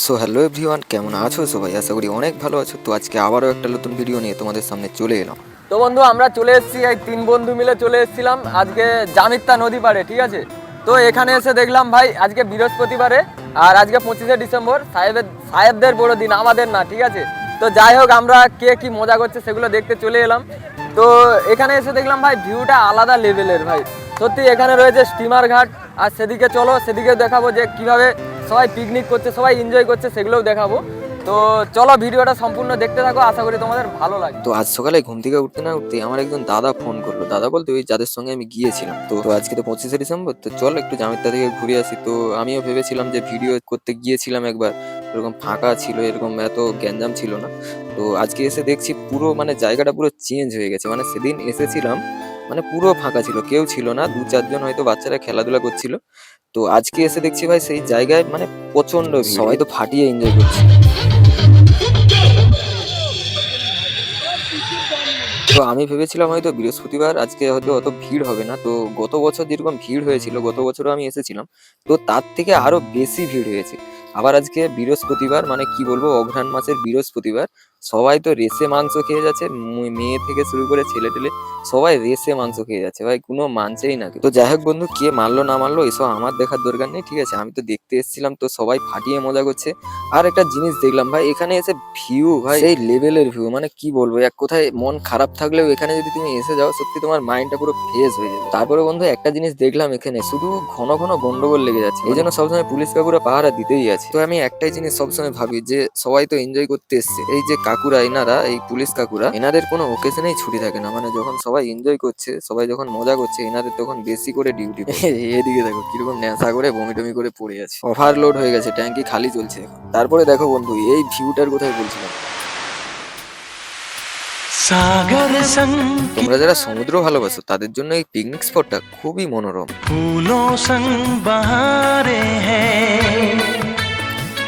So hello everyone, কেমন আছো সবাই? আশা করি অনেক ভালো আছো। তো আজকে আবারও একটা নতুন ভিডিও নিয়ে তোমাদের সামনে চলে এলাম। তো বন্ধু আমরা চলে এসেছি, এই 3 বন্ধু মিলে চলে এসেছিলাম আজকে জামিত্তা নদী পাড়ে, ঠিক আছে। তো এখানে এসে দেখলাম ভাই আজকে বৃহস্পতিবারে আর আজকে 25শে ডিসেম্বর সাহেবদের বড় দিন, আমাদের না, ঠিক আছে। তো যাই হোক, আমরা কে কি মজা করছে সেগুলো দেখতে চলে এলাম। তো এখানে এসে দেখলাম ভাই ভিউটা আলাদা লেভেলের ভাই, সত্যি। এখানে রয়েছে স্টিমার ঘাট, আর সেদিকে চলো, সেদিকে দেখাবো যে কিভাবে সবাই পিকনিক করছে, সবাই এনজয় করছে, সেগুলোও দেখাবো। তো চলো ভিডিওটা সম্পূর্ণ দেখতে থাকো, আশা করি তোমাদের ভালো লাগবে। তো আজ সকালে ঘুম থেকে উঠতে না উঠতে আমার একজন দাদা ফোন করলো। দাদা বলতে ওই যাদের সঙ্গে আমি গিয়েছিলাম। তো আজকে তো 25শে ডিসেম্বর, তো চল একটু জামিত্তা থেকে ঘুরে আসি। তো আমিও ভেবেছিলাম যে ভিডিও করতে গিয়েছিলাম একবার, এরকম ফাঁকা ছিল, এরকম এত গ্যাঞ্জাম ছিল না। তো আজকে এসে দেখছি পুরো মানে জায়গাটা পুরো চেঞ্জ হয়ে গেছে। মানে সেদিন এসেছিলাম মানে পুরো ফাঁকা ছিল, কেউ ছিল না, 2-4 জন হয়তো বাচ্চারা খেলাধুলা করছিল। তো আজকে এসে দেখছি ভাই সেই জায়গায় মানে প্রচন্ড ভিড়, সবাই তো ফাটিয়ে এনজয় করছে। তো আমি ভেবেছিলাম হয়তো বৃহস্পতিবার আজকে হয়তো অত ভিড় হবে না। তো গত বছর যেরকম ভিড় হয়েছিল, গত বছরও আমি এসেছিলাম, তো তার থেকে আরো বেশি ভিড় হয়েছে। আবার আজকে বৃহস্পতিবার, মানে কি বলবো, অঘ্রাণ মাসের বৃহস্পতিবার, সবাই তো রেসে মাংস খেয়ে যাচ্ছে। মেয়ে থেকে শুরু করে ছেলে টেলে সবাই রেসে মাংস খেয়ে যাচ্ছে ভাই, কোনো মানছেই না কেউ। তো যাই হোক বন্ধু, কে মারলো না মারলো এসব আমার দেখার দরকার নেই, ঠিক আছে। আমি তো দেখতে এসেছিলাম, তো সবাই ফাটিয়ে মজা করছে। আর একটা জিনিস দেখলাম ভাই, এখানে এসে ভিউ ভাই সেই লেভেলের ভিউ, মানে কি বলবো, এক কথায় মন খারাপ থাকলেও এখানে যদি তুমি এসে যাও, সত্যি তোমার মাইন্ডটা পুরো ফ্রেশ হয়ে যাবে। তারপরে বন্ধু একটা জিনিস দেখলাম, এখানে শুধু ঘন ঘন গন্ডগোল লেগে যাচ্ছে, এই জন্য সবসময় পুলিশ কাকুরা পাহারা দিতেই আছে। তো আমি একটাই জিনিস সবসময় ভাবি যে সবাই তো এনজয় করতে এসছে, এই যে কাকুরা এনারা, এই পুলিশ কাকুরা, এনাদের কোনো ওকেশনেই ছুটি থাকে না। মানে যখন সবাই এনজয় করছে, সবাই যখন মজা করছে, এনাদের তখন বেশি করে ডিউটি। এদিকে দেখো কিরকম নেশা করে বমি টমি করে পড়ে আছে, ওভারলোড হয়ে গেছে, ট্যাঙ্কি খালি চলছে এখন। তারপরে দেখো বন্ধু, এই ভিউটার কোথায় বলছিলাম, सागर संग তোমরা যারা সমুদ্র ভালোবাসো তাদের জন্য এই পিকনিক স্পটটা খুবই মনোরম। फूलों संग बहारें हैं।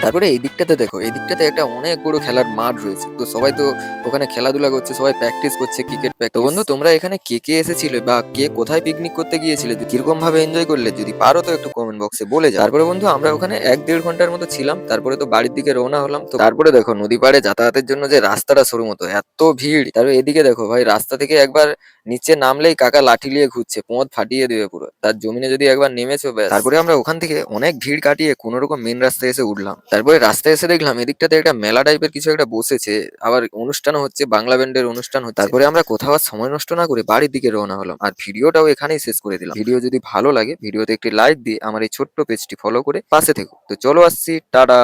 তারপরে এই দিকটাতে দেখো, এই দিকটাতে একটা অনেক বড় খেলার মাঠ রয়েছে। তো সবাই তো ওখানে খেলাধুলা করছে, সবাই প্র্যাকটিস করছে, ক্রিকেট প্র্যাকটিস। তো বন্ধু, তোমরা এখানে কে কে এসেছিলে বা কে কোথায় পিকনিক করতে গিয়েছিলে, কিরকম ভাবে এনজয় করলে, যদি পারো তো একটু কমেন্ট বক্সে বলে যাও। তারপরে বন্ধু আমরা ওখানে 1-1.5 ঘন্টার মতো ছিলাম, তারপরে তো বাড়ির দিকে রওনা হলাম। তো তারপরে দেখো নদী পাড়ে যাতায়াতের জন্য যে রাস্তাটা সরু মতো, এত ভিড়। তারপরে এদিকে দেখো ভাই, রাস্তা থেকে একবার নিচে নামলেই কাকা লাঠি নিয়ে ঘুরছে, পোঁত ফাটিয়ে দেবে পুরো। তার জমিনে যদি একবার নেমেছো ব্যাস। তারপরে আমরা ওখান থেকে অনেক ভিড় কাটিয়ে কোনো রকম মেন রাস্তায় এসে উঠলাম। তারপরে রাস্তায় এসে দেখলাম এদিকটাতে একটা মেলা টাইপের কিছু একটা বসেছে, আবার অনুষ্ঠানও হচ্ছে, বাংলা ব্যান্ডের অনুষ্ঠান হচ্ছে। তারপরে আমরা কোথাও আর সময় নষ্ট না করে বাড়ির দিকে রওনা হলাম, আর ভিডিওটাও এখানেই শেষ করে দিলাম। ভিডিও যদি ভালো লাগে ভিডিওতে একটি লাইক দিয়ে আমার এই ছোট্ট পেজটি ফলো করে পাশে থেকো। তো চলো আসছি, টাটা।